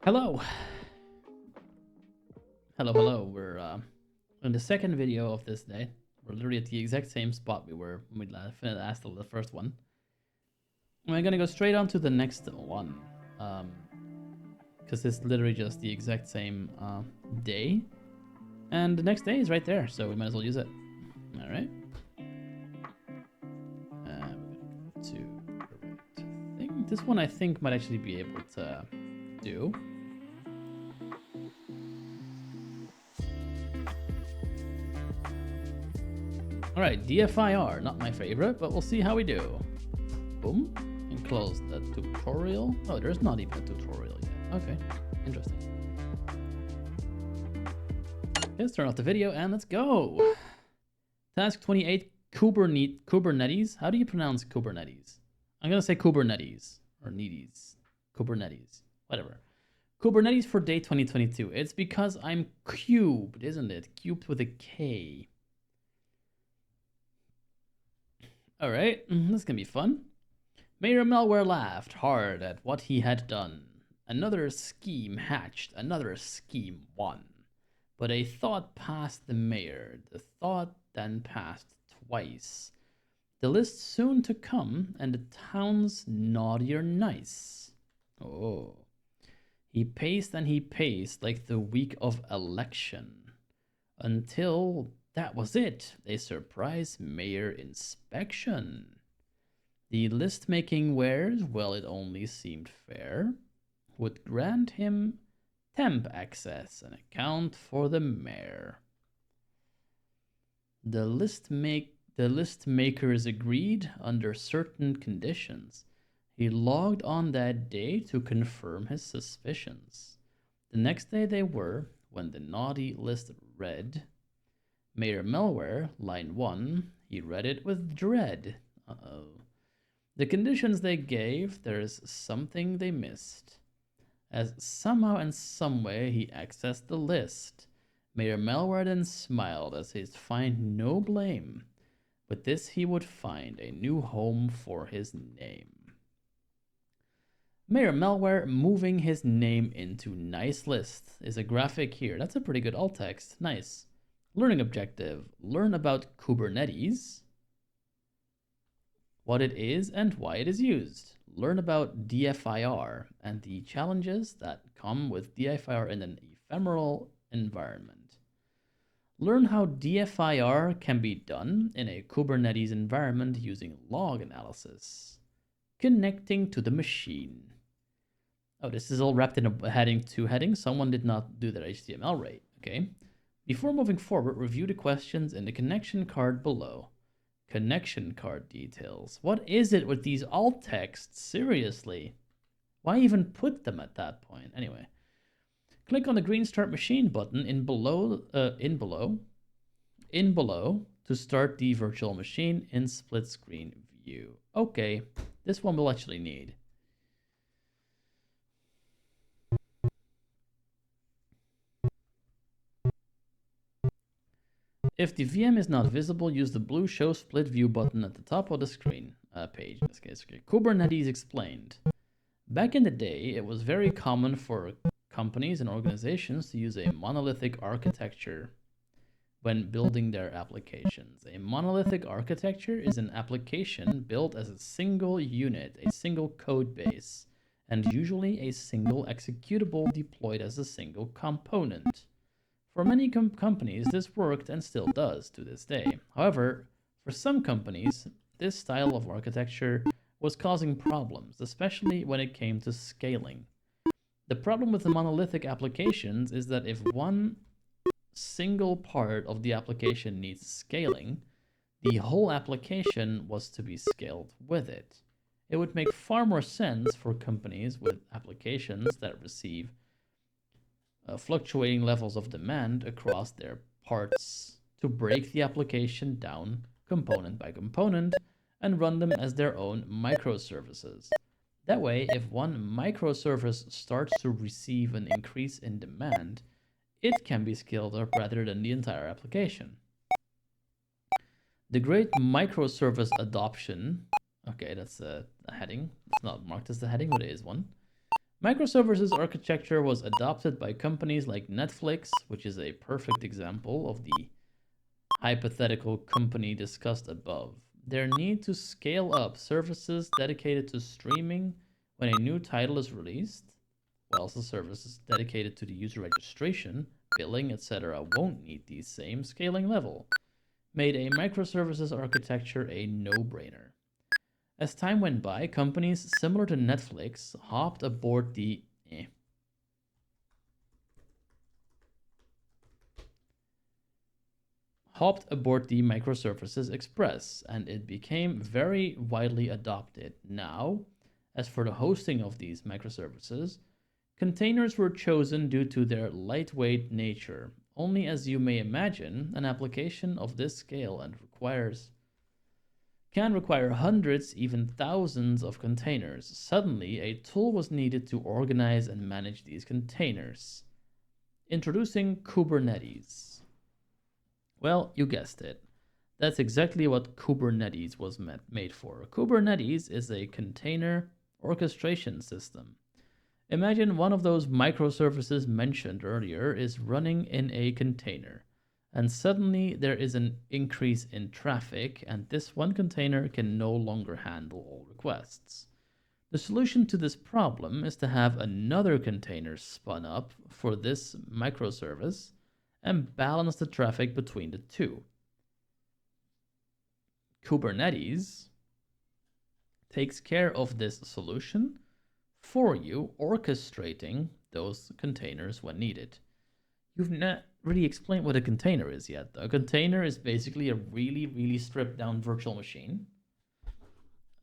Hello. Hello. We're in the second video of this day. We're literally at the exact same spot we were when we asked the first one. And we're gonna go straight on to the next one. Because it's literally just the exact same day. And the next day is right there, so we might as well use it. Alright. We're gonna go to correct thing. This one I think might actually be able to do. Alright, DFIR, not my favorite, but we'll see how we do. Boom. And close the tutorial. Oh, there's not even a tutorial yet. Okay, interesting. Let's turn off the video and let's go. Task 28, Kubernetes. How do you pronounce Kubernetes? I'm gonna say Kubernetes or Needies. Kubernetes, whatever. Kubernetes for day 2022. It's because I'm cubed, isn't it? Cubed with a K. All right, this is gonna be fun. Mayor Malware laughed hard at what he had done. Another scheme hatched, another scheme won. But a thought passed the mayor. The thought then passed twice. The list soon to come, and the town's naughty or nice. Oh. He paced and he paced like the week of election. Until that was it, a surprise mayor inspection. The list-making wares, well, it only seemed fair, would grant him temp access and account for the mayor. The list makers agreed under certain conditions. He logged on that day to confirm his suspicions. The next day they were, when the naughty list read, Mayor Malware, line 1, he read it with dread. Uh-oh. The conditions they gave, there's something they missed. As somehow and someway he accessed the list. Mayor Malware then smiled as he'd find no blame. With this he would find a new home for his name. Mayor Malware moving his name into nice list is a graphic here. That's a pretty good alt text. Nice. Learning objective. Learn about Kubernetes, what it is and why it is used. Learn about DFIR and the challenges that come with DFIR in an ephemeral environment. Learn how DFIR can be done in a Kubernetes environment using log analysis. Connecting to the machine. Oh, this is all wrapped in a heading 2 heading. Someone did not do their HTML right. Okay. Before moving forward, review the questions in the connection card below. Connection card details. What is it with these alt texts? Seriously. Why even put them at that point? Anyway. Click on the green Start Machine button in below to start the virtual machine in split screen view. Okay, this one we'll actually need. If the VM is not visible, use the blue Show Split View button at the top of the screen page. In this case, okay. Kubernetes explained. Back in the day, it was very common for companies and organizations to use a monolithic architecture when building their applications. A monolithic architecture is an application built as a single unit, a single code base, and usually a single executable deployed as a single component. For many companies, this worked and still does to this day. However, for some companies, this style of architecture was causing problems, especially when it came to scaling. The problem with the monolithic applications is that if one single part of the application needs scaling, the whole application was to be scaled with it. It would make far more sense for companies with applications that receive fluctuating levels of demand across their parts to break the application down component by component and run them as their own microservices. That way, if one microservice starts to receive an increase in demand, it can be scaled up rather than the entire application. The great microservice adoption, okay, that's a heading. It's not marked as the heading, but it is one. Microservices architecture was adopted by companies like Netflix, which is a perfect example of the hypothetical company discussed above. Their need to scale up services dedicated to streaming when a new title is released, whilst the services dedicated to the user registration, billing, etc. won't need the same scaling level, made a microservices architecture a no-brainer. As time went by, companies similar to Netflix hopped aboard the microservices express, and it became very widely adopted. Now, as for the hosting of these microservices, containers were chosen due to their lightweight nature. Only, as you may imagine, an application of this scale and can require hundreds, even thousands of containers. Suddenly, a tool was needed to organize and manage these containers. Introducing Kubernetes. Well, you guessed it. That's exactly what Kubernetes was made for. Kubernetes is a container orchestration system. Imagine one of those microservices mentioned earlier is running in a container, and suddenly there is an increase in traffic, and this one container can no longer handle all requests. The solution to this problem is to have another container spun up for this microservice and balance the traffic between the two. Kubernetes takes care of this solution for you, orchestrating those containers when needed. You've not really explained what a container is yet, though. A container is basically a really, really stripped down virtual machine,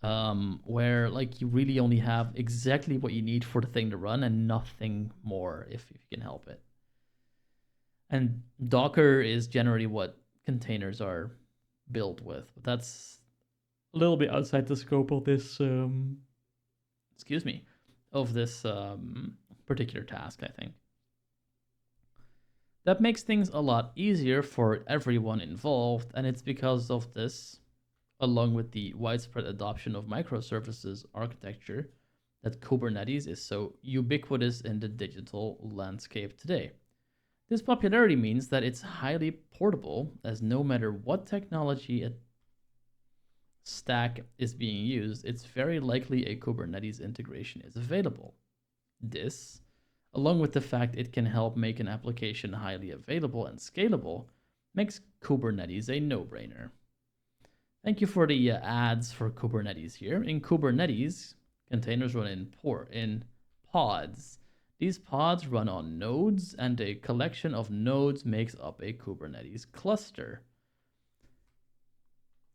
where like you really only have exactly what you need for the thing to run and nothing more if you can help it. And Docker is generally what containers are built with, but that's a little bit outside the scope of this excuse me, of this particular task, I think. That makes things a lot easier for everyone involved, and it's because of this, along with the widespread adoption of microservices architecture, that Kubernetes is so ubiquitous in the digital landscape today. This popularity means that it's highly portable, as no matter what technology stack is being used, it's very likely a Kubernetes integration is available. This, along with the fact it can help make an application highly available and scalable, makes Kubernetes a no-brainer. Thank you for the ads for Kubernetes here. In Kubernetes, containers run in pods. These pods run on nodes, and a collection of nodes makes up a Kubernetes cluster.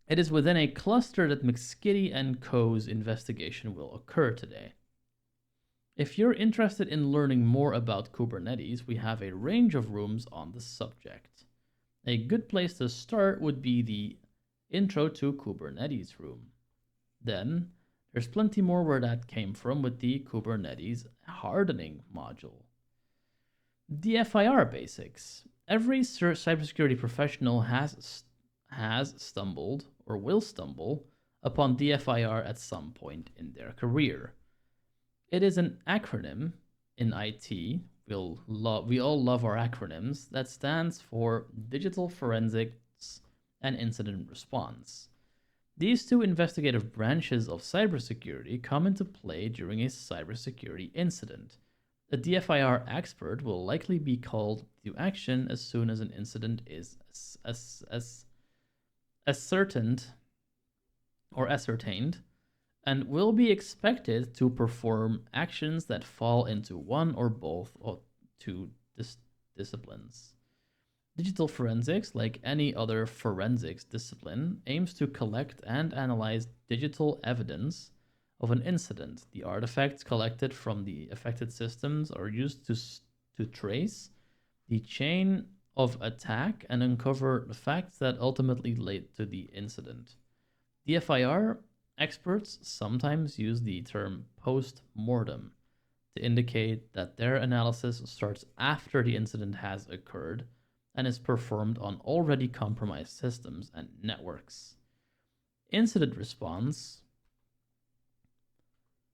It is within a cluster that McSkitty and Co.'s investigation will occur today. If you're interested in learning more about Kubernetes, we have a range of rooms on the subject. A good place to start would be the Intro to Kubernetes room. Then, there's plenty more where that came from with the Kubernetes hardening module. DFIR basics. Every cybersecurity professional has stumbled or will stumble upon DFIR at some point in their career. It is an acronym in IT. We all love our acronyms. That stands for Digital Forensics and Incident Response. These two investigative branches of cybersecurity come into play during a cybersecurity incident. A DFIR expert will likely be called to action as soon as an incident is ascertained, and will be expected to perform actions that fall into one or both of two disciplines. Digital forensics, like any other forensics discipline, aims to collect and analyze digital evidence of an incident. The artifacts collected from the affected systems are used to trace the chain of attack and uncover the facts that ultimately led to the incident. DFIR experts sometimes use the term post-mortem to indicate that their analysis starts after the incident has occurred and is performed on already compromised systems and networks. Incident response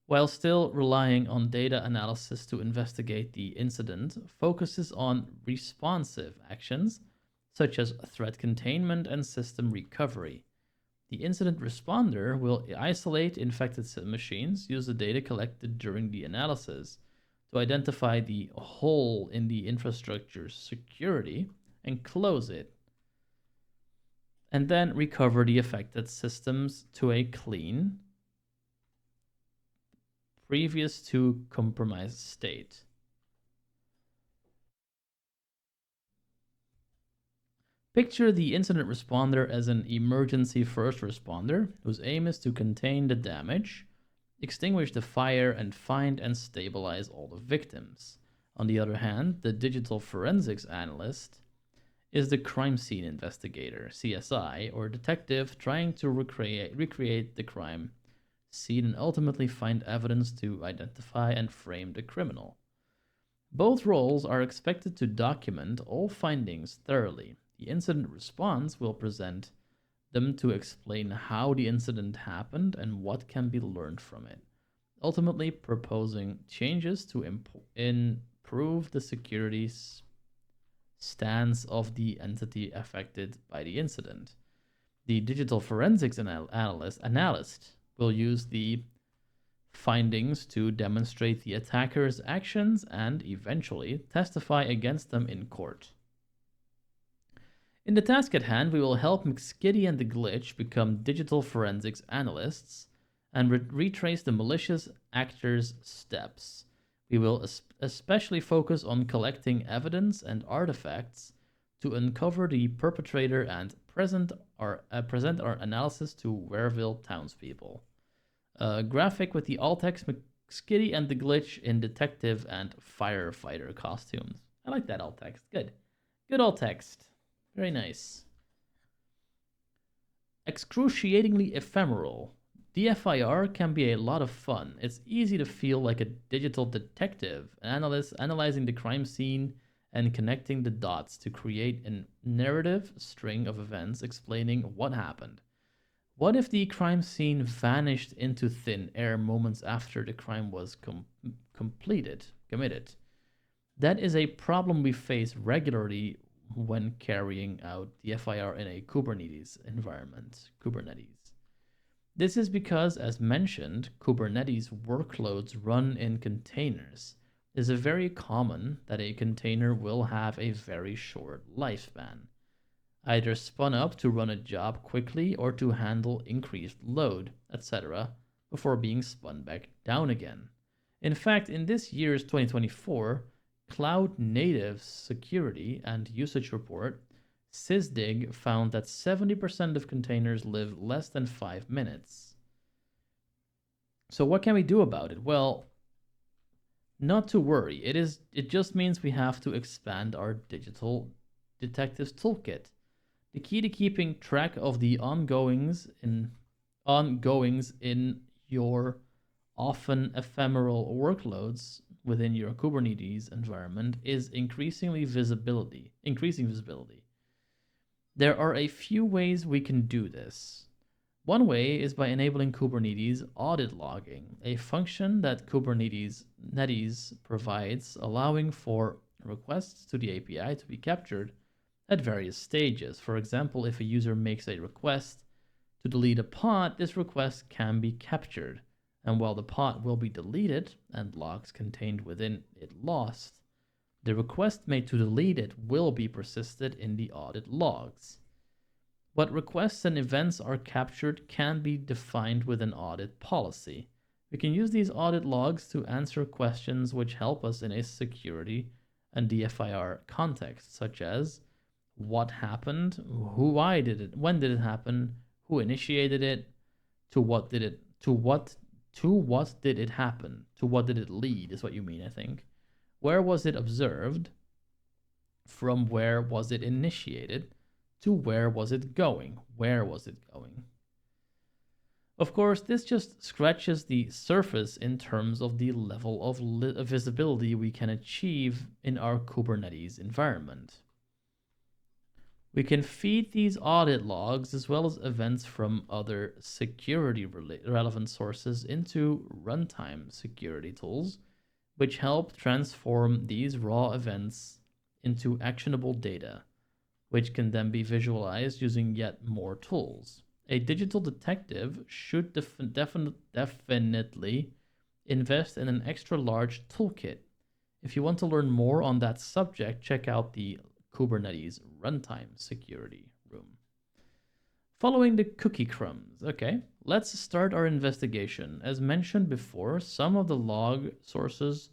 while still relying on data analysis to investigate the incident, focuses on responsive actions such as threat containment and system recovery. The incident responder will isolate infected machines, use the data collected during the analysis to identify the hole in the infrastructure's security and close it, and then recover the affected systems to a clean, previous to compromised state. Picture the incident responder as an emergency first responder whose aim is to contain the damage, extinguish the fire, and find and stabilize all the victims. On the other hand, the digital forensics analyst is the crime scene investigator, CSI, or detective trying to recreate the crime scene and ultimately find evidence to identify and frame the criminal. Both roles are expected to document all findings thoroughly. The incident response will present them to explain how the incident happened and what can be learned from it, ultimately proposing changes to improve the security stance of the entity affected by the incident. The digital forensics analyst will use the findings to demonstrate the attacker's actions and eventually testify against them in court. In the task at hand, we will help McSkitty and the Glitch become digital forensics analysts and retrace the malicious actor's steps. We will especially focus on collecting evidence and artifacts to uncover the perpetrator and present our analysis to Wareville townspeople. A graphic with the alt-text McSkitty and the Glitch in detective and firefighter costumes. I like that alt-text. Good. Good alt-text. Very nice. Excruciatingly ephemeral. DFIR can be a lot of fun. It's easy to feel like a digital detective, analyzing the crime scene and connecting the dots to create a narrative string of events explaining what happened. What if the crime scene vanished into thin air moments after the crime was committed? That is a problem we face regularly when carrying out DFIR in a Kubernetes environment. This is because, as mentioned, Kubernetes workloads run in containers. It is very common that a container will have a very short lifespan, either spun up to run a job quickly or to handle increased load, etc., before being spun back down again. In fact, in this year's 2024 Cloud Native Security and Usage Report, Sysdig found that 70% of containers live less than 5 minutes. So what can we do about it? Well, not to worry. It just means we have to expand our digital detectives toolkit. The key to keeping track of the ongoings in your often ephemeral workloads within your Kubernetes environment is increasing visibility. There are a few ways we can do this. One way is by enabling Kubernetes audit logging, a function that Kubernetes provides, allowing for requests to the API to be captured at various stages. For example, if a user makes a request to delete a pod, this request can be captured, and while the pod will be deleted and logs contained within it lost, the request made to delete it will be persisted in the audit logs. What requests and events are captured can be defined with an audit policy. We can use these audit logs to answer questions which help us in a security and DFIR context, such as what happened, why did it, when did it happen, who initiated it, to what did it happen, to what did it lead is what you mean, I think. Where was it observed? From where was it initiated? To where was it going? Where was it going? Of course, this just scratches the surface in terms of the level of visibility we can achieve in our Kubernetes environment. We can feed these audit logs as well as events from other security relevant sources into runtime security tools, which help transform these raw events into actionable data, which can then be visualized using yet more tools. A digital detective should definitely invest in an extra large toolkit. If you want to learn more on that subject, check out the Kubernetes runtime security room. Following the cookie crumbs. Okay, let's start our investigation. As mentioned before, some of the log sources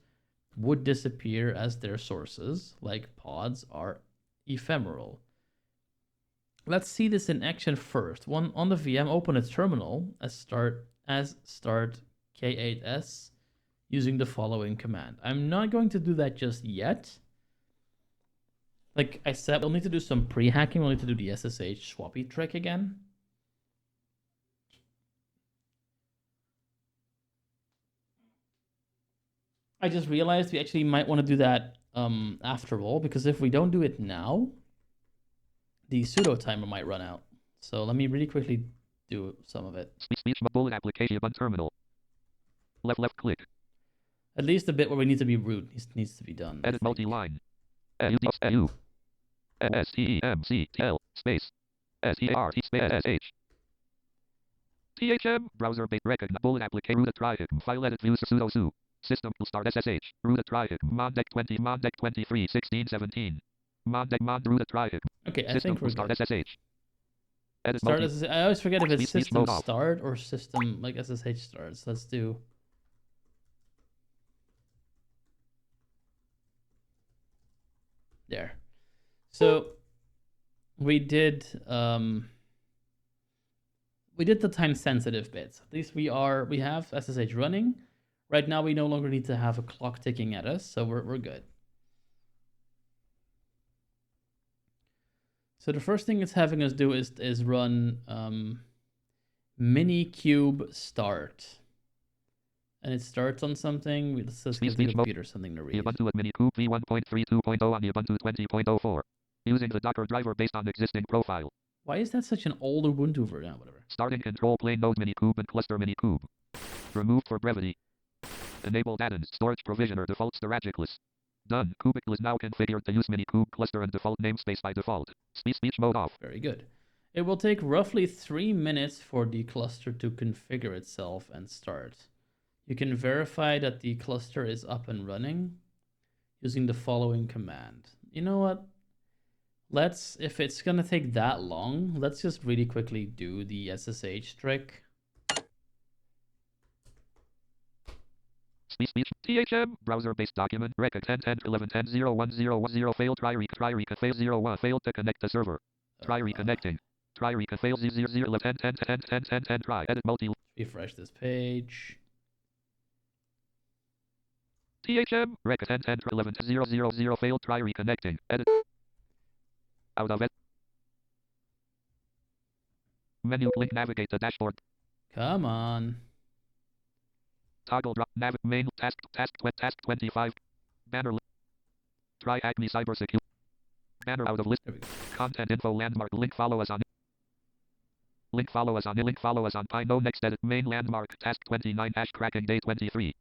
would disappear as their sources, like pods, are ephemeral. Let's see this in action first. One on the VM, open a terminal as start K8s using the following command. I'm not going to do that just yet. Like I said, we'll need to do some pre-hacking. We'll need to do the SSH swappy trick again. I just realized we actually might want to do that after all, because if we don't do it now, the sudo timer might run out. So let me really quickly do some of it. Speech bullet application on terminal. Left click. At least the bit where we need to be root needs to be done. Edit multi-line. STEMCTL space SERT space SH. THM browser based recognize bullet application root try file edit view sudo su system start SSH root try mondec 20 mondec 23 16 17 mondec mod root try. Okay, I system think we're start good. SSH. Edit Start SSH. I always forget if it's system mode start or system like SSH starts. Let's do. There. So we did the time sensitive bits. At least we have SSH running. Right now we no longer need to have a clock ticking at us, so we're good. So the first thing it's having us do is run minikube start. And it starts on something. Let's just give the computer something to read. Ubuntu minikube v1.32.0 on Ubuntu 20.04. Using the Docker driver based on existing profile. Why is that such an old Ubuntu version? Whatever. Starting control plane node minikube and cluster minikube. Removed for brevity. Enabled add-ins storage provisioner default storagicless. Done. Kubicle is now configured to use minikube cluster and default namespace by default. Speech mode off. Very good. It will take roughly 3 minutes for the cluster to configure itself and start. You can verify that the cluster is up and running using the following command. You know what? If it's going to take that long, let's just really quickly do the SSH trick. Speech THM browser-based document record 10.10.11.10.0.1.0.10 failed try fail 0.1 failed to connect the server. Try reconnecting. Try fail 0.0 10 try edit multi. Refresh this page. THM record 10.11.0.0.0 failed try reconnecting. Edit. Out of it. Menu link navigate to dashboard. Come on. Toggle drop nav main task 25 banner try Acme cybersecurity banner out of list content info landmark link follow us on Pine no next edit main landmark task 29 hash cracking day 23.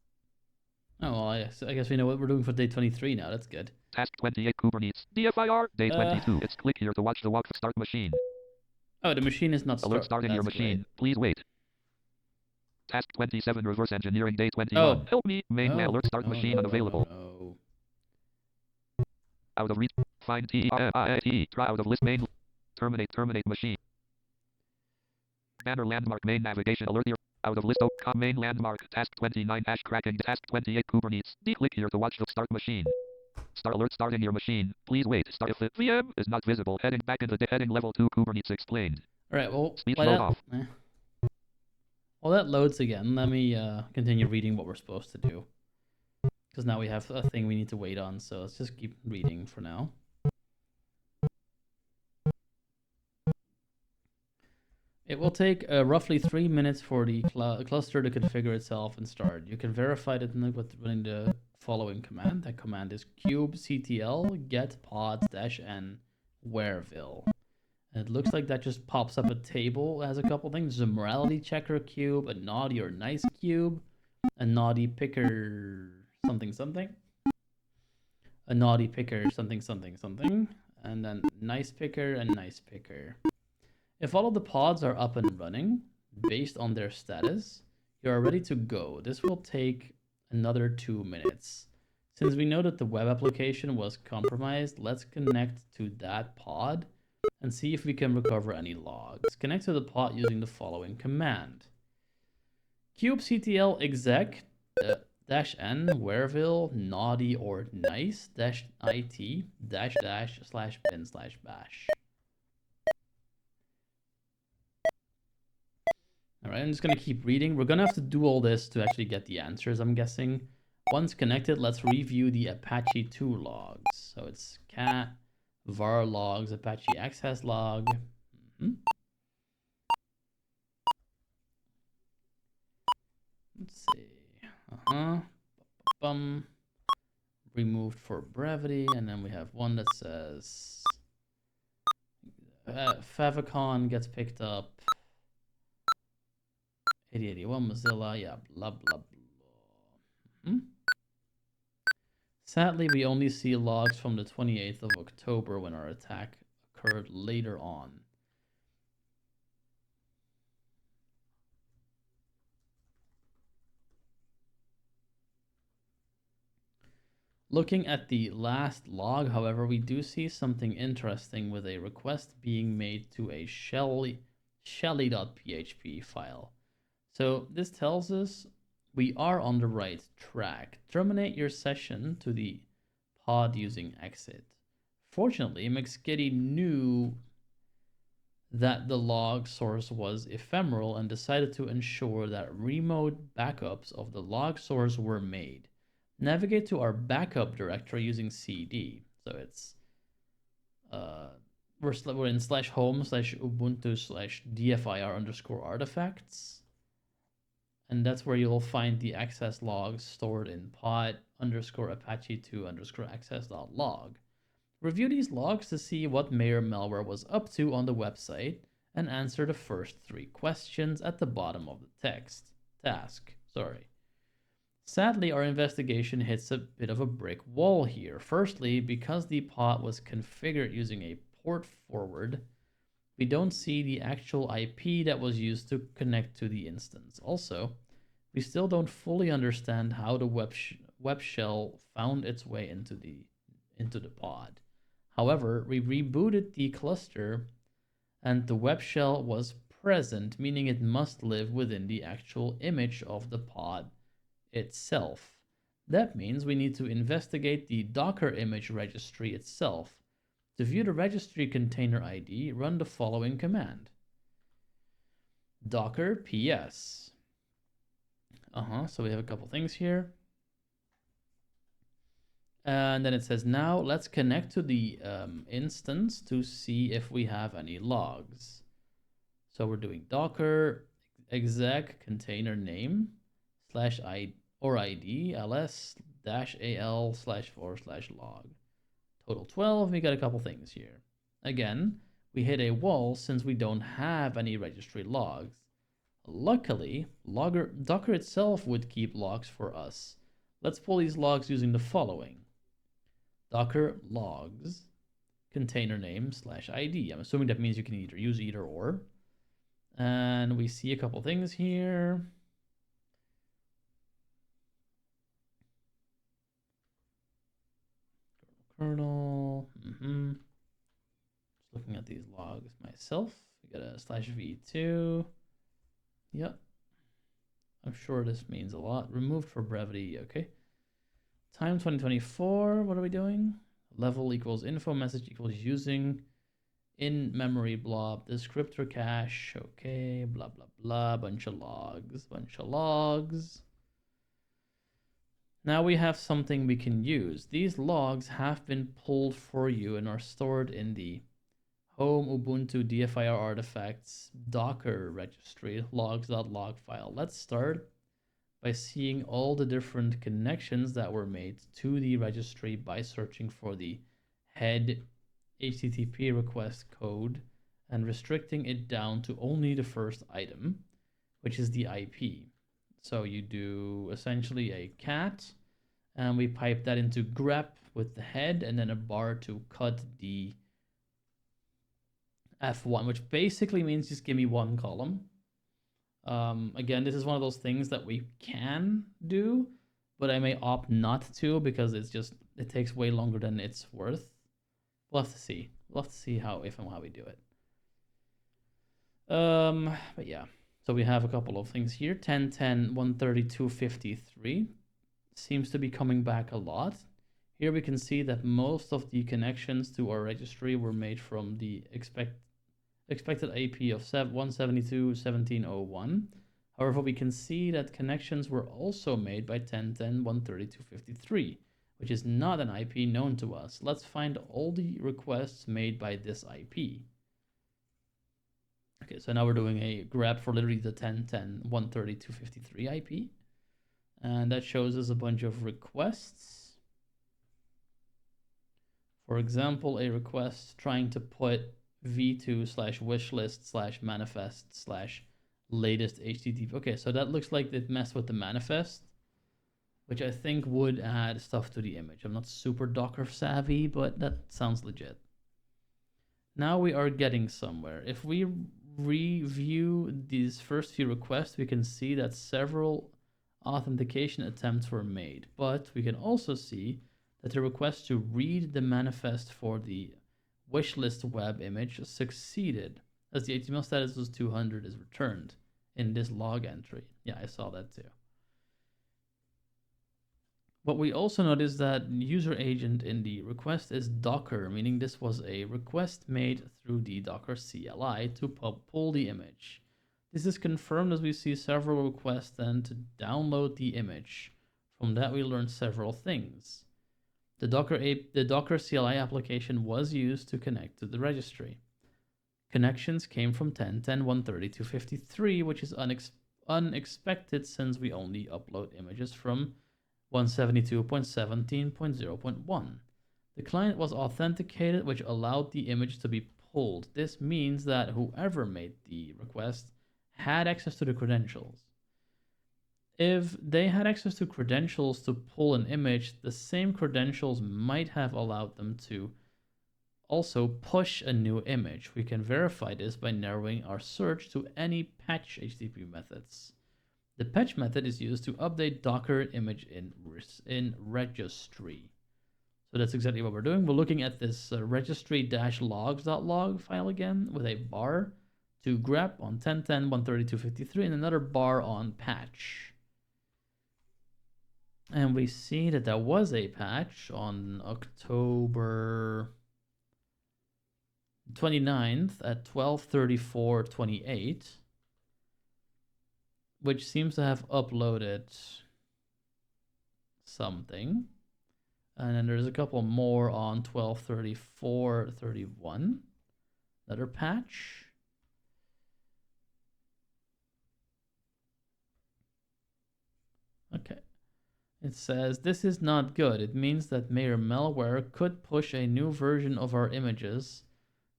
Oh well, I guess we know what we're doing for day 23 now. That's good. Task 28 Kubernetes DFIR day 22. It's click here to watch the walk start machine. Oh, the machine is not alert starting your machine. Great. Please wait. Task 27 reverse engineering day 21. Oh. Help me. Main alert start machine unavailable. No. Out of reach. Find T. Try out of list main. Terminate machine. Banner landmark main navigation alert here. Out of list main landmark task 29 hash cracking task 28 Kubernetes. Click here to watch the start machine. Start alert starting your machine. Please wait. Start if the VM is not visible. Heading back into the heading level 2 Kubernetes explained. All right. Well, speech mode off. While that loads again, let me continue reading what we're supposed to do. Because now we have a thing we need to wait on, so let's just keep reading for now. It will take roughly 3 minutes for the cluster to configure itself and start. You can verify that with running the following command. That command is kubectl get pods -n whereville. And it looks like that just pops up a table. It has a couple things. There's a morality checker cube, a naughty or nice cube, a naughty picker something something, a naughty picker something something something, and then nice picker and nice picker. If all of the pods are up and running based on their status, you are ready to go. This will take another 2 minutes. Since we know that the web application was compromised, let's connect to that pod and see if we can recover any logs. Connect to the pod using the following command. kubectl exec -n whereville naughty or nice -it /bin/bash. All right, I'm just going to keep reading. We're going to have to do all this to actually get the answers, I'm guessing. Once connected, let's review the Apache 2 logs. So it's cat var logs Apache access log. Let's see. Removed for brevity, and then we have one that says favicon gets picked up. 8081 Mozilla, yeah, blah blah blah. Sadly, we only see logs from the 28th of October when our attack occurred later on. Looking at the last log, however, we do see something interesting with a request being made to a shelly.php file. So this tells us we are on the right track. Terminate your session to the pod using exit. Fortunately, McSkitty knew that the log source was ephemeral and decided to ensure that remote backups of the log source were made. Navigate to our backup directory using cd. So it's we're in /home/ubuntu/dfir_artifacts. And that's where you'll find the access logs stored in pod_apache2_access.log. Review these logs to see what Mayor malware was up to on the website and answer the first 3 questions at the bottom of the task. Sadly, our investigation hits a bit of a brick wall here. Firstly, because the pod was configured using a port forward, we don't see the actual IP that was used to connect to the instance. Also, we still don't fully understand how the web shell found its way into the pod. However, we rebooted the cluster and the web shell was present, meaning it must live within the actual image of the pod itself. That means we need to investigate the Docker image registry itself. To view the registry container ID, run the following command. Docker ps. So we have a couple things here. And then it says, now let's connect to the instance to see if we have any logs. So we're doing Docker exec container name /ID ls-al/4/log. Total 12, we got a couple things here. Again, we hit a wall since we don't have any registry logs. Luckily, Docker itself would keep logs for us. Let's pull these logs using the following. Docker logs container name /ID. I'm assuming that means you can either use either or. And we see a couple things here. Kernel. Just looking at these logs myself. We got a /v2. Yep. I'm sure this means a lot. Removed for brevity. Okay. Time 2024. What are we doing? Level equals info message equals using in memory blob descriptor cache. Okay. Blah blah blah. Bunch of logs. Now we have something we can use. These logs have been pulled for you and are stored in the home Ubuntu DFIR artifacts Docker registry logs.log file. Let's start by seeing all the different connections that were made to the registry by searching for the head HTTP request code and restricting it down to only the first item, which is the IP. So you do essentially a cat, and we pipe that into grep with the head, and then a bar to cut the F1, which basically means just give me one column. Again, this is one of those things that we can do, but I may opt not to because it takes way longer than it's worth. We'll have to see. We'll have to see how we do it. But yeah. So we have a couple of things here. 1010 132 53 seems to be coming back a lot. Here we can see that most of the connections to our registry were made from the expected IP of 172.17.01. However, we can see that connections were also made by 1010 132 53, which is not an IP known to us. Let's find all the requests made by this IP. Okay, so now we're doing a grep for literally the 1010 132 53 IP. And that shows us a bunch of requests. For example, a request trying to put v2/wishlist/manifest/latest HTTP. Okay, so that looks like it messed with the manifest, which I think would add stuff to the image. I'm not super Docker savvy, but that sounds legit. Now we are getting somewhere. If we review these first few requests, we can see that several authentication attempts were made, but we can also see that the request to read the manifest for the wishlist web image succeeded, as the HTML status was 200 is returned in this log entry. Yeah, I saw that too. But we also notice that user agent in the request is Docker, meaning this was a request made through the Docker CLI to pull the image. This is confirmed as we see several requests then to download the image. From that we learned several things. The Docker CLI application was used to connect to the registry. Connections came from 1010 132 53, which is unexpected since we only upload images from 172.17.0.1. The client was authenticated, which allowed the image to be pulled. This means that whoever made the request had access to the credentials. If they had access to credentials to pull an image, the same credentials might have allowed them to also push a new image. We can verify this by narrowing our search to any patch HTTP methods. The patch method is used to update Docker image in registry. So that's exactly what we're doing. We're looking at this registry-logs.log file again with a bar to grep on 1010 132 53 and another bar on patch. And we see that there was a patch on October 29th at 12:34:28. Which seems to have uploaded something. And then there's a couple more on 12:34:31. Another patch. Okay. It says, this is not good. It means that Mayor malware could push a new version of our images.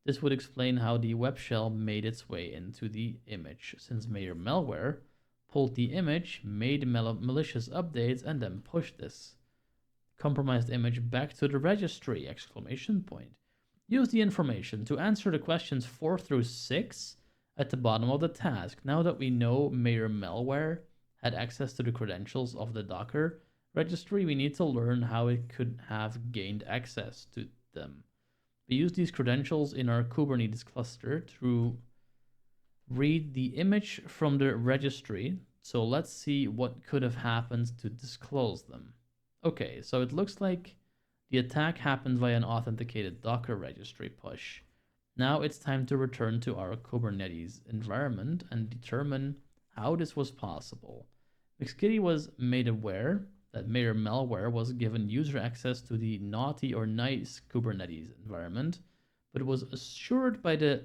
This would explain how the web shell made its way into the image, since Mayor malware pulled the image, made malicious updates, and then pushed this compromised image back to the registry! Use the information to answer the questions 4 through 6 at the bottom of the task. Now that we know Mayor malware had access to the credentials of the Docker registry, we need to learn how it could have gained access to them. We use these credentials in our Kubernetes cluster to read the image from the registry, so let's see what could have happened to disclose them. Okay, so it looks like the attack happened via an authenticated Docker registry push. Now it's time to return to our Kubernetes environment and determine how this was possible. McSkitty was made aware that Mayor malware was given user access to the naughty or nice Kubernetes environment, but was assured by the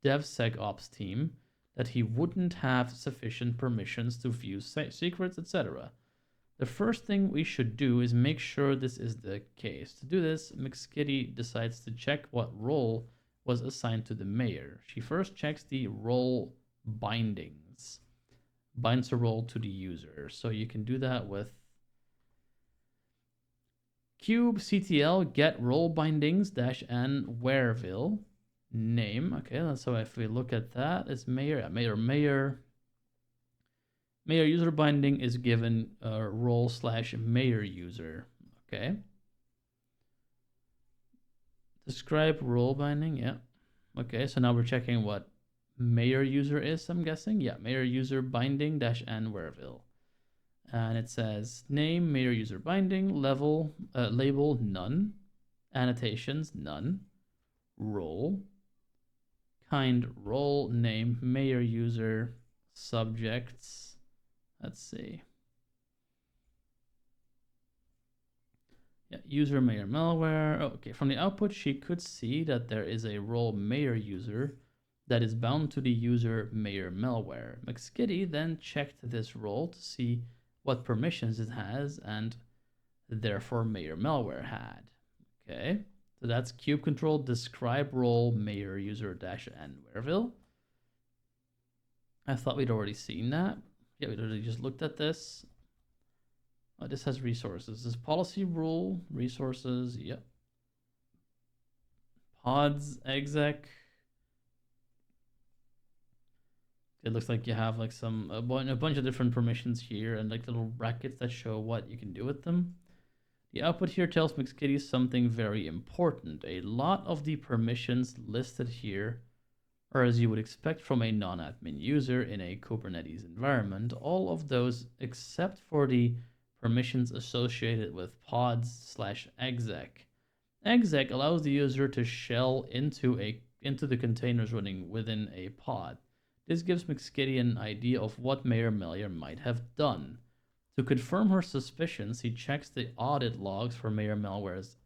DevSecOps team that he wouldn't have sufficient permissions to view secrets, etc. The first thing we should do is make sure this is the case. To do this, McSkitty decides to check what role was assigned to the mayor. She first checks the role bindings, binds a role to the user. So you can do that with kubectl get role bindings -n whereville name. Okay, so if we look at that, it's mayor, mayor user binding is given role /mayor user. Okay. Describe role binding. Yeah. Okay, so now we're checking what mayor user is, I'm guessing. Yeah, mayor user binding -n whereville. And it says name mayor user binding, level label none, annotations none, role, kind role, name mayor user, subjects. Let's see. Yeah, user mayor malware. Oh, okay, from the output, she could see that there is a role mayor user that is bound to the user mayor malware. McSkitty then checked this role to see what permissions it has, and therefore mayor malware had. Okay, so that's kube control describe role mayor user -n whereville. I thought we'd already seen that. Yeah, we already just looked at this. Oh, this has resources. This policy rule, resources, yep. Pods, exec. It looks like you have like a bunch of different permissions here and like little brackets that show what you can do with them. The output here tells McSkitty something very important. A lot of the permissions listed here are as you would expect from a non-admin user in a Kubernetes environment. All of those except for the permissions associated with pods/exec. Exec allows the user to shell into the containers running within a pod. This gives McSkitty an idea of what Mayor Malware might have done. To confirm her suspicions, he checks the audit logs for Mayor Malware's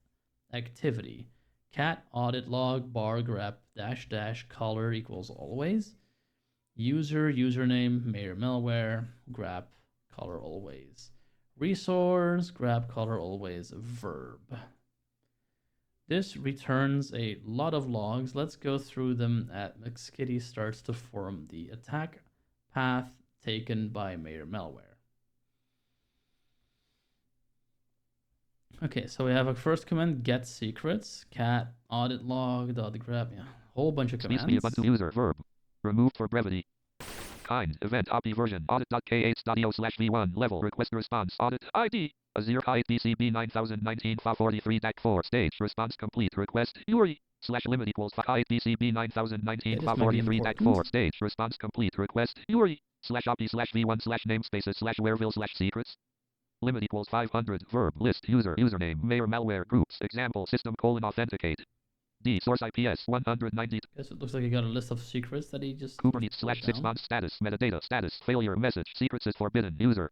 activity. Cat audit log bar grep -- color equals always. User username Mayor Malware grep color always. Resource grep color always verb. This returns a lot of logs. Let's go through them as McSkitty starts to form the attack path taken by Mayor Malware. Okay, so we have a first command, get secrets, cat audit log, audit grep, yeah, whole bunch of commands. Ubuntu user verb removed for brevity. Kind event API version audit.k8.io/v1 level request response audit ID Azure Hide DCB 9019 FA43 DAC4 stage response complete request URI /limit equals Hide DCB 9019 FA43 DAC4 stage response complete request URI /API/v1 /namespaces /whereville/secrets limit equals 500 verb list user username Mayor Malware groups example system : authenticate D source IPS 190. Guess it looks like he got a list of secrets that he just Kubernetes /6 months status metadata status failure message secrets is forbidden user.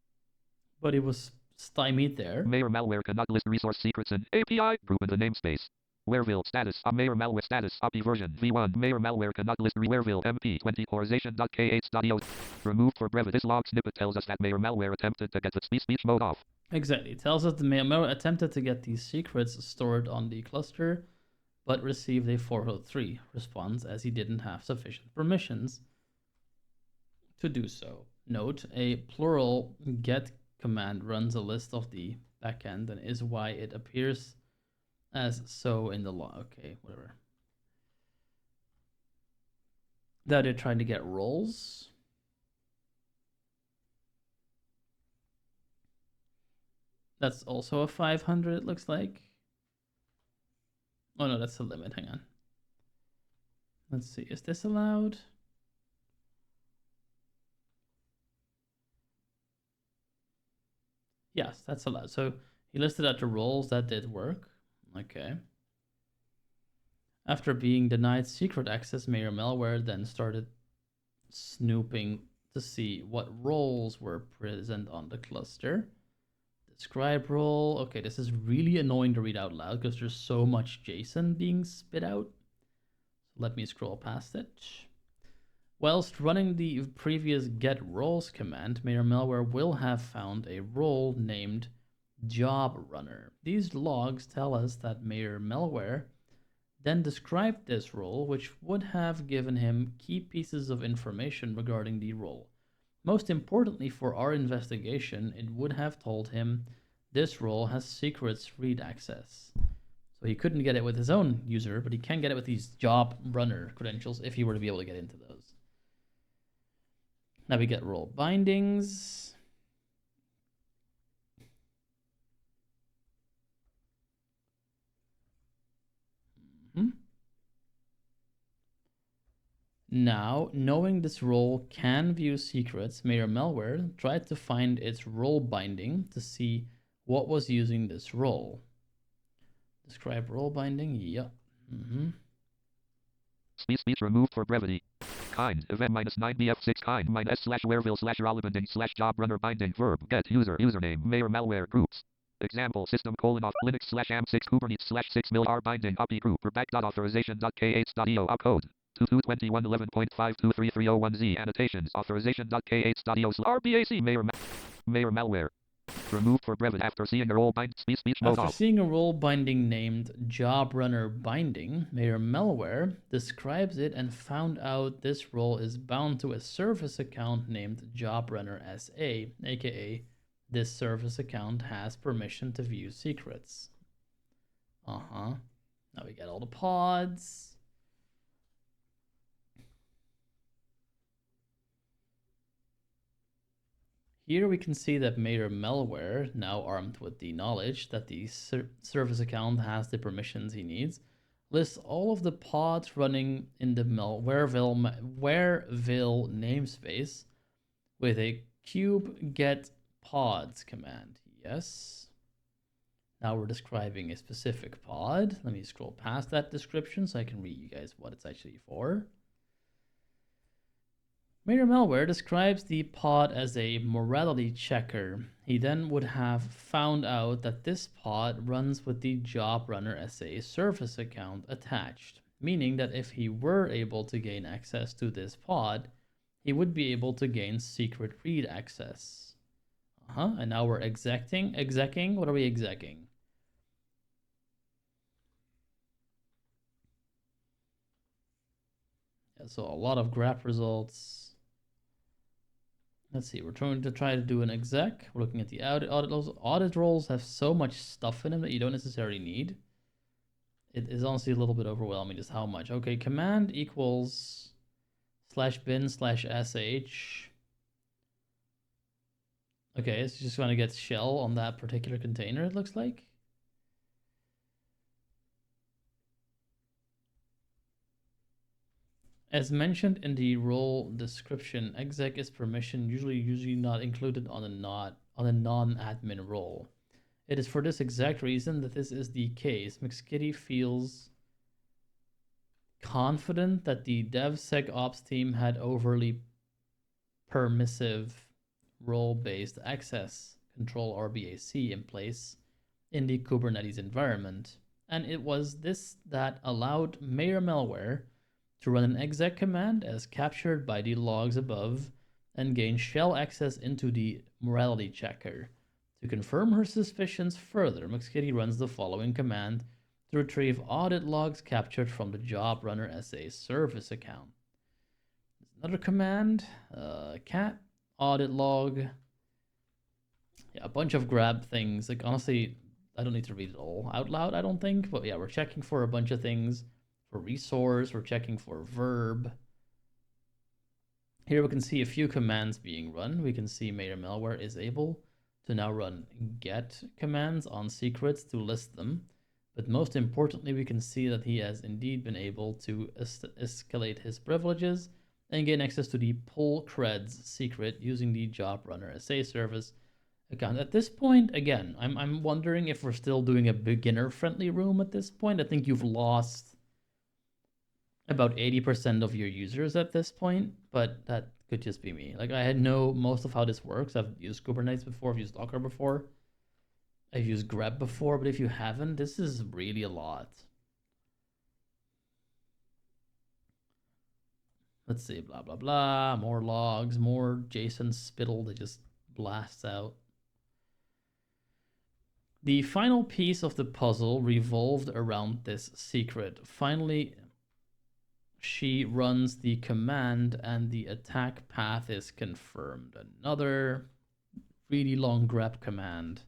But he was stymied there. Mayor Malware cannot list resource secrets in API group in the namespace. Whereville status Mayor Malware status API version v1 Mayor Malware cannot list Whereville MP20 authorization.k8.io removed for brevity. This log snippet tells us that Mayor Malware attempted to get the speech mode off. Exactly. It tells us the Mayor Malware attempted to get these secrets stored on the cluster, but received a 403 response as he didn't have sufficient permissions to do so. Note, a plural get command runs a list of the backend and is why it appears as so in the log. Okay, whatever. Now they're trying to get roles. That's also a 500, it looks like. Oh no, that's the limit. Hang on. Let's see. Is this allowed? Yes, that's allowed. So he listed out the roles that did work. Okay. After being denied secret access, Mayor Malware then started snooping to see what roles were present on the cluster. Describe role. Okay, this is really annoying to read out loud because there's so much JSON being spit out. So let me scroll past it. Whilst running the previous get roles command, Mayor Malware will have found a role named job runner. These logs tell us that Mayor Malware then described this role, which would have given him key pieces of information regarding the role. Most importantly for our investigation, it would have told him this role has secrets read access. So he couldn't get it with his own user, but he can get it with these job runner credentials if he were to be able to get into those. Now we get role bindings. Now, knowing this role can view secrets, Mayor Malware tried to find its role binding to see what was using this role. Describe role binding, yeah. Speech removed for brevity. Kind, event -9 bf6 kind -s/wereville /rollerbinding /job runner binding verb get user username Mayor Malware groups. Example system : off Linux /am6 Kubernetes /6 mil r binding API group authorization.k8.io opcode 222111.5233010z annotations authorization.k8.io /rbac Mayor Malware. Removed for brevity after seeing a role bind speech mode After off. seeing a role binding named Job Runner Binding, Mayor Malware describes it and found out this role is bound to a service account named Job Runner SA, aka this service account has permission to view secrets. Now we get all the pods. Here we can see that Mayor Malware, now armed with the knowledge that the service account has the permissions he needs, lists all of the pods running in the Wereville namespace with a kube get pods command. Yes. Now we're describing a specific pod. Let me scroll past that description so I can read you guys what it's actually for. Mayor Malware describes the pod as a morality checker. He then would have found out that this pod runs with the Job Runner SA service account attached, meaning that if he were able to gain access to this pod, he would be able to gain secret read access. And now we're execing. What are we execing? Yeah, so a lot of graph results. Let's see, we're trying to do an exec. We're looking at the audit roles. Audit roles have so much stuff in them that you don't necessarily need. It is honestly a little bit overwhelming just how much. Okay, command equals /bin/sh. Okay, it's just going to get shell on that particular container, it looks like. As mentioned in the role description, exec is permission usually not included on a non-admin role. It is for this exact reason that this is the case. McSkitty feels confident that the DevSecOps team had overly permissive role-based access control RBAC in place in the Kubernetes environment, and it was this that allowed Mayor Malware to run an exec command as captured by the logs above and gain shell access into the morality checker. To confirm her suspicions further, McSkitty runs the following command to retrieve audit logs captured from the Job Runner SA service account. Another command, cat audit log. Yeah, a bunch of grab things. Like honestly, I don't need to read it all out loud, I don't think. But yeah, we're checking for a bunch of things. For resource, we're checking for verb. Here we can see a few commands being run. We can see Mayor Malware is able to now run get commands on secrets to list them. But most importantly, we can see that he has indeed been able to escalate his privileges and gain access to the pull creds secret using the Job Runner SA service account. At this point, again, I'm wondering if we're still doing a beginner-friendly room at this point. I think you've lost about 80% of your users at this point, but that could just be me. Like I know most of how this works. I've used Kubernetes before, I've used Docker before, I've used grep before, but if you haven't, this is really a lot. Let's see, blah, blah, blah, more logs, more JSON spittle that just blasts out. The final piece of the puzzle revolved around this secret. Finally, she runs the command and the attack path is confirmed. Another really long grep command.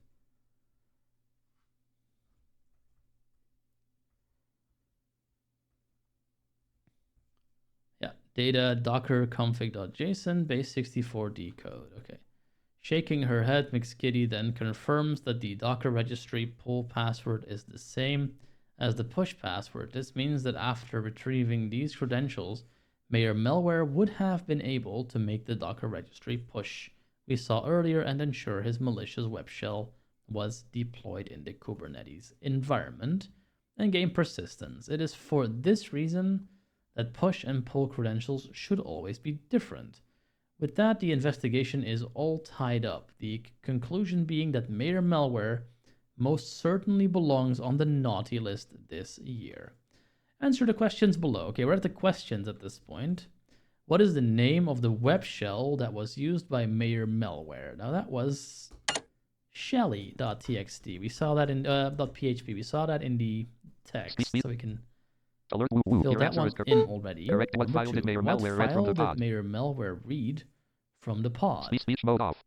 Yeah, data docker config.json base64 decode. Okay. Shaking her head, McSkitty then confirms that the Docker registry pull password is the same as the push password. This means that after retrieving these credentials, Mayor Malware would have been able to make the Docker registry push we saw earlier and ensure his malicious web shell was deployed in the Kubernetes environment and gain persistence. It is for this reason that push and pull credentials should always be different. With that, the investigation is all tied up, the conclusion being that Mayor Malware most certainly belongs on the naughty list this year. Answer the questions below. Okay, we're at the questions at this point. What is the name of the web shell that was used by Mayor Malware? Now that was shelly.txt. We saw that in .php. We saw that in the text, so we can Alert. fill Your that answer one is in already. Correct. What file did Mayor Malware read from the pod? Mayor Malware read from the pod? Speech mode off.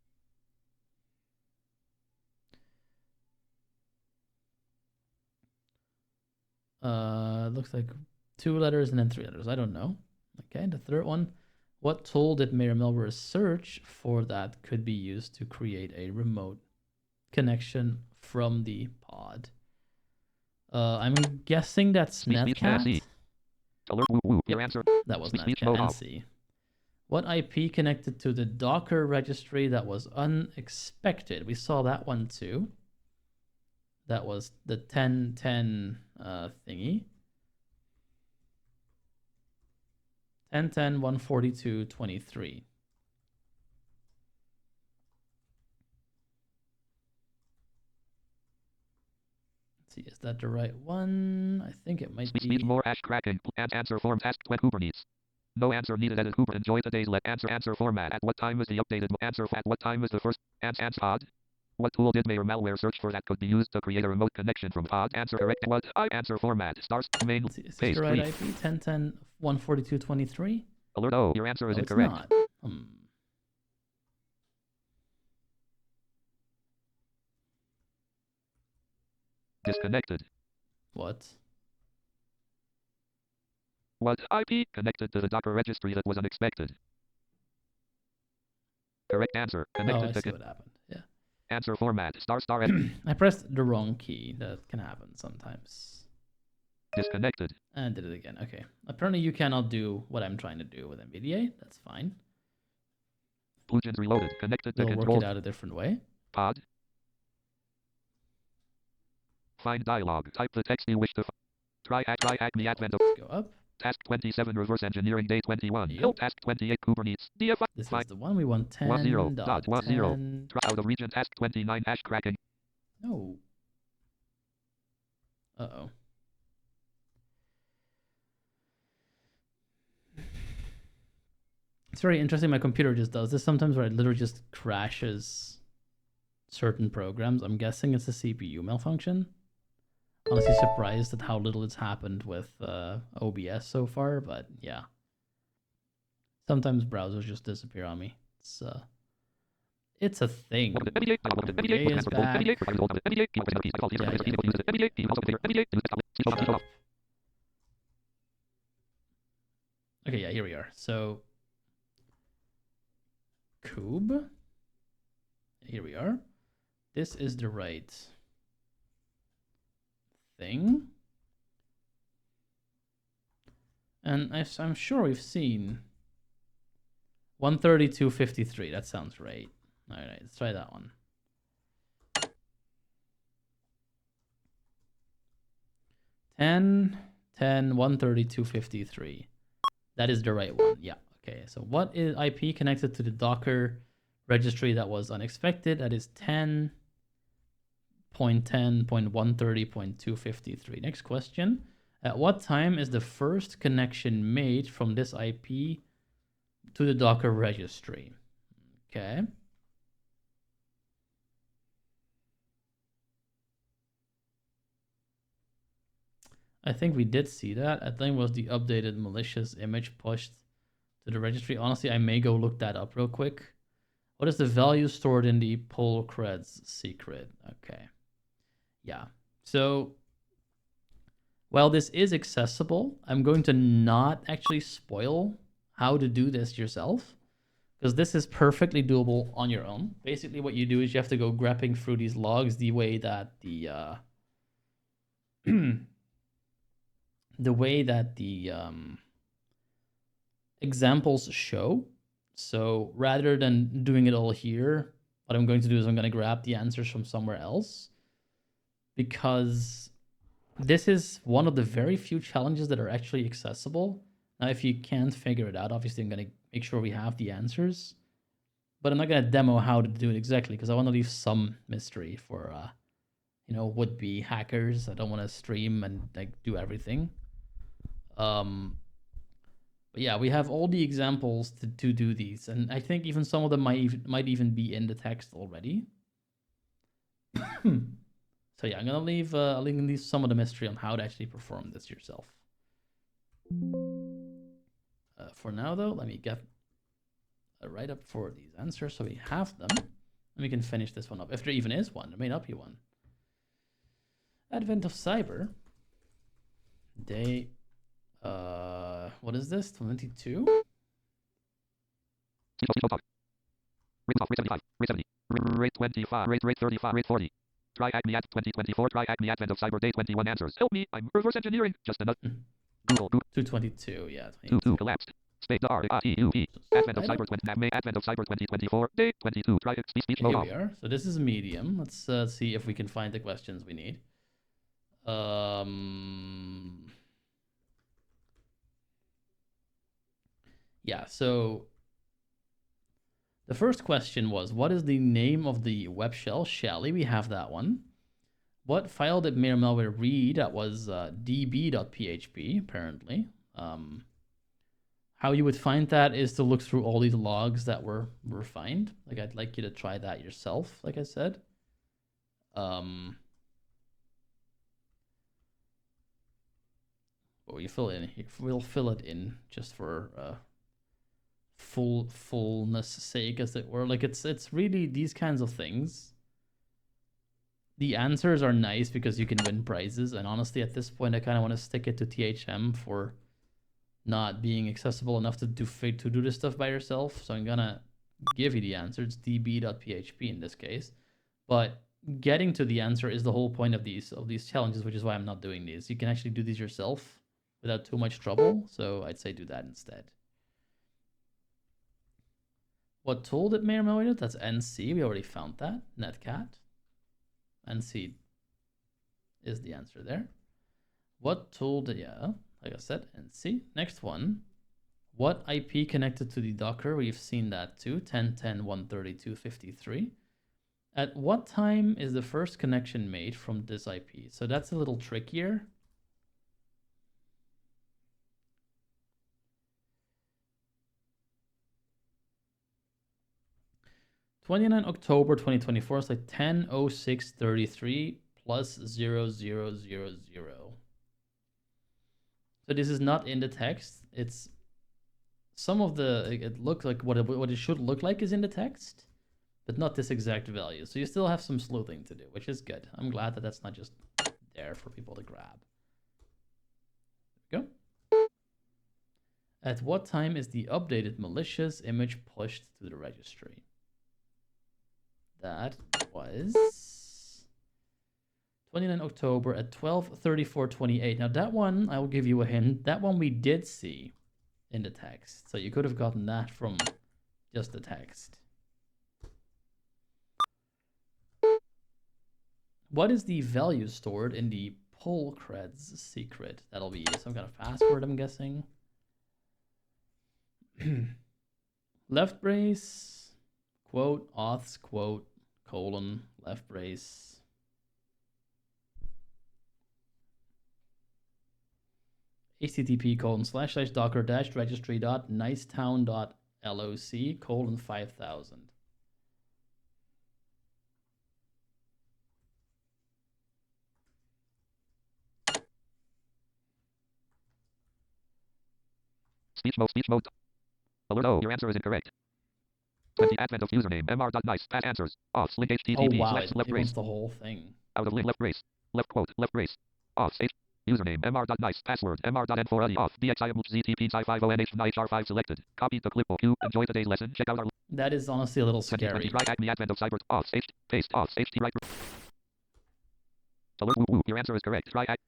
Looks like 2 letters and then 3 letters. I don't know. Okay, the third one. What tool did Mayor Malware search for that could be used to create a remote connection from the pod? I'm guessing that's Netcat. Alert. Your answer. That was Speech Netcat. mode off. NC. What IP connected to the Docker registry that was unexpected? We saw that one too. That was the 1010 thingy. 10.10.142.23. Let's see, is that the right one? I think it might be. Speech more hash cracking. Answer form task 20 Kubernetes. No answer needed. Edit Kubernetes. Enjoy today's answer format. At what time is the updated answer? At what time is the first answer pod? What tool did Mayor Malware search for that could be used to create a remote connection from pod? Answer correct. What answer format? Stars main. Is this the right IP? 10.10.142.23. Alert. Oh, your answer is No, incorrect. It's not. Disconnected. What? What IP connected to the Docker registry that was unexpected? Correct answer. Oh, Connected I to see what happened. Yeah. answer format. Star. I pressed the wrong key. That can happen sometimes. Disconnected. And did it again. Okay. Apparently you cannot do what I'm trying to do with NVDA. That's fine. Plugins reloaded. Connected to We'll work control it out a different way. pod. Find dialog. Type the text you wish to. Try hack me advent of Go up. task 27 reverse engineering day 21. Yep. Help task 28 Kubernetes. DFI. This Find is the one we want. 10.10. Try out of region task 29 hash cracking. No. Uh-oh. It's very interesting. My computer just does this sometimes where it literally just crashes certain programs. I'm guessing it's a CPU malfunction. Honestly surprised at how little it's happened with OBS so far, but yeah. Sometimes browsers just disappear on me. It's a thing. NVDA is back. Shut up. Okay, yeah, here we are. So, Kube. Here we are. This is the right thing. And I'm sure we've seen 132.53. That sounds right. All right, let's try that one. Ten 132.53. That is the right one. Yeah. Okay. So what is IP connected to the Docker registry that was unexpected? That is 10.10.130.253. Next question. At what time is the first connection made from this IP to the Docker registry? Okay. I think we did see that. I think it was the updated malicious image pushed to the registry. Honestly, I may go look that up real quick. What is the value stored in the pull creds secret? Okay. Yeah. So while this is accessible, I'm going to not actually spoil how to do this yourself, because this is perfectly doable on your own. Basically, what you do is you have to go grepping through these logs the way that the the way that the examples show. So rather than doing it all here, what I'm going to do is I'm going to grab the answers from somewhere else, because this is one of the very few challenges that are actually accessible. Now, if you can't figure it out, obviously I'm going to make sure we have the answers, but I'm not going to demo how to do it exactly, because I want to leave some mystery for would-be hackers. I don't want to stream and like do everything. But yeah, we have all the examples to do these, and I think even some of them might even be in the text already. So yeah, I'm gonna leave some of the mystery on how to actually perform this yourself. For now though, let me get a write-up for these answers so we have them, and we can finish this one up. If there even is one, there may not be one. Advent of Cyber. Day, what is this? 22? Rate off, rate 75, rate 70, rate 25, rate 35, rate 40. Try hack me at 2024, try hack me Advent of Cyber Day 21 answers. Help me, I'm reverse engineering. Just another. Google. 222, yeah. 22 collapsed. Space R-A-T-U-P. Advent of Cyber 20, Advent of Cyber 2024, Day 22. Try speech Here we are. So this is medium. Let's see if we can find the questions we need. Yeah, so the first question was, what is the name of the web shell? Shelly, we have that one. What file did Mayor Malware read? That was db.php, apparently. How you would find that is to look through all these logs that were found. Like, I'd like you to try that yourself, like I said. But we fill in here. We'll fill it in just for fullness sake, as it were. Like, it's really these kinds of things. The answers are nice because you can win prizes, and honestly, at this point, I kind of want to stick it to THM for not being accessible enough to do this stuff by yourself. So I'm gonna give you the answer. It's db.php in this case, but getting to the answer is the whole point of these challenges, which is why I'm not doing these. You can actually do these yourself without too much trouble, so I'd say do that instead. What tool did Mayor Malware? That's NC. We already found that. Netcat. NC is the answer there. What tool did, yeah, like I said, NC. Next one. What IP connected to the Docker? We've seen that too. 10.10.132.53. At what time is the first connection made from this IP? So that's a little trickier. October 2024 is like 10:06:33 plus 0000. So this is not in the text. It's some of the, it looks like what it should look like is in the text, but not this exact value. So you still have some sleuthing to do, which is good. I'm glad that that's not just there for people to grab. There we go. At what time is the updated malicious image pushed to the registry? That was 29 October at 12:34:28. Now that one, I will give you a hint. That one we did see in the text. So you could have gotten that from just the text. What is the value stored in the pull creds secret? That'll be some kind of password, I'm guessing. Left brace, quote, auths, quote, colon, left brace. http://docker-registry.nicetown.loc:5000. Speech mode. Speech mode. Alert. Oh, your answer is incorrect. 20 advent of username. mr.nice. Pass answers. Off. Link Oh http. wow, Slash left it brace. wants the whole thing. Out of link. Left brace. Left quote. Left brace. Off. H. Username. mr.nice. Password. mr.n4le. Off. dximztp 50nh9hr5 selected. Copy the clipboard. Q. Enjoy today's lesson. Check out our That is honestly a little 2020 scary. try acme advent of cyber. Off. H. Paste. Off. HT right. Alert. Woo woo. Your answer is correct. Try act.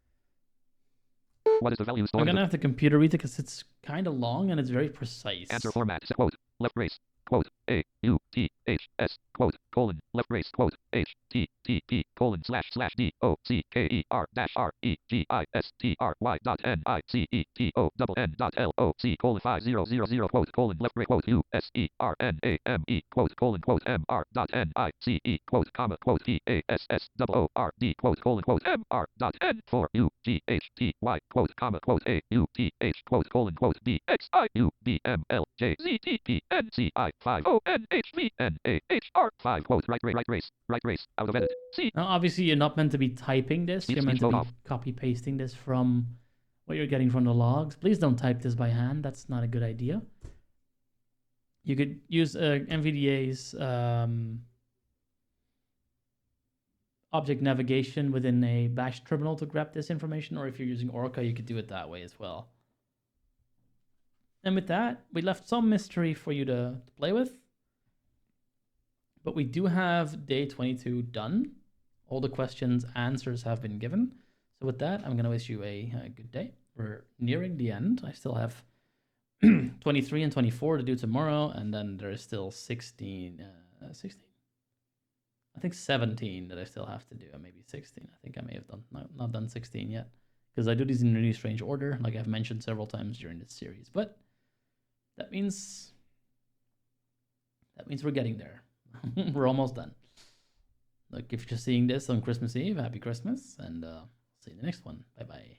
What is the value I'm stored? gonna have the computer read it because it's kind of long and it's very precise. Answer format. Quote. Left brace. Quote. A. U. T. H. S. Quote. Colon. Left brace. Quote. H. T. T. P. Colon. Slash. D. O. C. K. E. R. Dash. R. E. G. I. S. T. R. Y. Dot. N. I. C. E. T. O. Double N. Dot. L. O. C. Colon. 5000. Quote. Colon. Left brace. Quote. U. S. E. R. N. A. M. E. Quote. Colon. Quote. M. R. Dot. N. I. C. E. Quote. Comma. Quote. P. A. S. S. Double O. R. D. Quote. Colon. Quote. M. R. Dot. N. 4. U. G. H. T. Y. Quote. Comma. Quote. A. U. T. H. Quote. Colon. Quote. B. X. I. U. B. M. L. J. Z. T. P. N. C. I. 5. O. N. H. V. N. A. H. R. 5. Quote. Right race. Out of edit. C. Now, obviously, you're not meant to be typing this. Speech You're meant to mode be off. copy pasting this from what you're getting from the logs. Please don't type this by hand. That's not a good idea. You could use NVDA's object navigation within a bash terminal to grab this information, or if you're using Orca, you could do it that way as well. And with that, we left some mystery for you to play with. But we do have day 22 done. All the questions, answers have been given. So with that, I'm going to wish you a good day. We're nearing the end. I still have 23 and 24 to do tomorrow, and then there is still 16. I think 17 that I still have to do, and maybe 16. I think I may have done not done 16 yet, because I do these in really strange order, like I've mentioned several times during this series. But that means we're getting there. We're almost done. Look, if you're seeing this on Christmas Eve, happy Christmas, and see you in the next one. Bye bye.